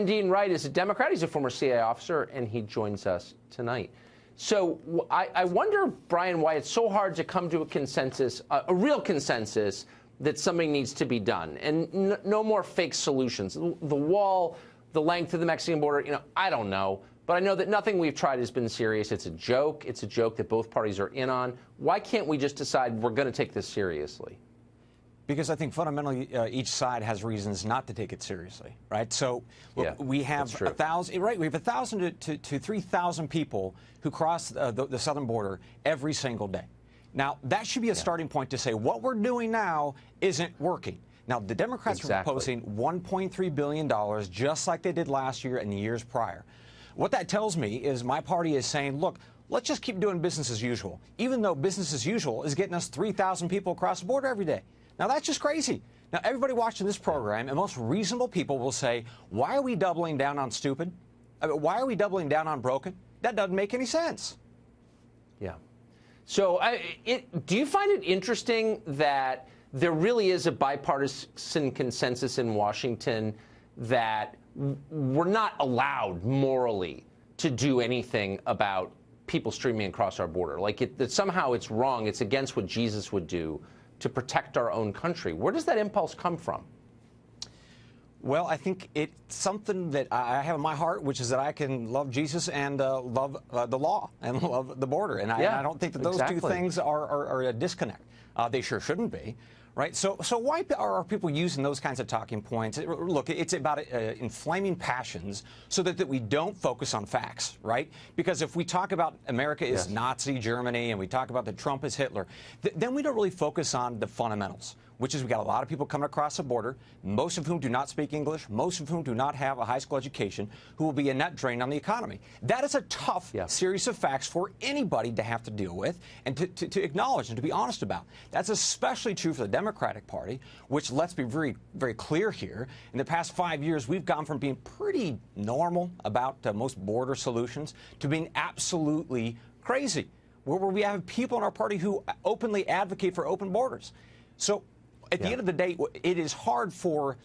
Dean Wright is a Democrat. He's a former CIA officer, and he joins us tonight. So I wonder, Bryan, why it's so hard to come to a consensus, a real consensus, that something needs to be done, and no more fake solutions. The wall, the length of the Mexican border, I don't know. But I know that nothing we've tried has been serious. It's a joke. It's a joke that both parties are in on. Why can't we just decide we're going to take this seriously? Because I think fundamentally each side has reasons not to take it seriously, right? So we have 1,000, right? We have 1,000 to 3,000 people who cross the southern border every single day. Now, that should be a starting point to say what we're doing now isn't working. Now, the Democrats are proposing $1.3 billion, just like they did last year and the years prior. What that tells me is my party is saying, look, let's just keep doing business as usual, even though business as usual is getting us 3,000 people across the border every day. Now, that's just crazy. Now, everybody watching this program and most reasonable people will say, why are we doubling down on stupid? Why are we doubling down on broken? That doesn't make any sense. Yeah. So do you find it interesting that there really is a bipartisan consensus in Washington that we're not allowed morally to do anything about people streaming across our border? Like that somehow it's wrong, it's against what Jesus would do to protect our own country. Where does that impulse come from? Well, I think it's something that I have in my heart, which is that I can love Jesus and love the law and love the border. And I don't think that those two things are a disconnect. They sure shouldn't be. Right. So why are people using those kinds of talking points? Look, it's about inflaming passions so that we don't focus on facts. Right. Because if we talk about America is Nazi Germany and we talk about that Trump is Hitler, then we don't really focus on the fundamentals, which is we got a lot of people coming across the border, most of whom do not speak English, most of whom do not have a high school education, who will be a net drain on the economy. That is a tough series of facts for anybody to have to deal with and to acknowledge and to be honest about. That's especially true for the Democratic Party, which, let's be very, very clear here, in the past 5 years, we've gone from being pretty normal about most border solutions to being absolutely crazy, where we have people in our party who openly advocate for open borders. So at the end of the day, it is hard for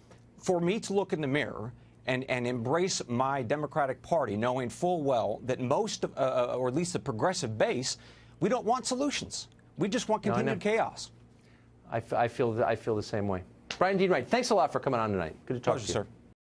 me to look in the mirror and embrace my Democratic Party, knowing full well that most of, or at least the progressive base, we don't want solutions. We just want continued chaos. I feel the same way. Bryan Dean Wright, thanks a lot for coming on tonight. Good to talk to you. Pleasure, sir.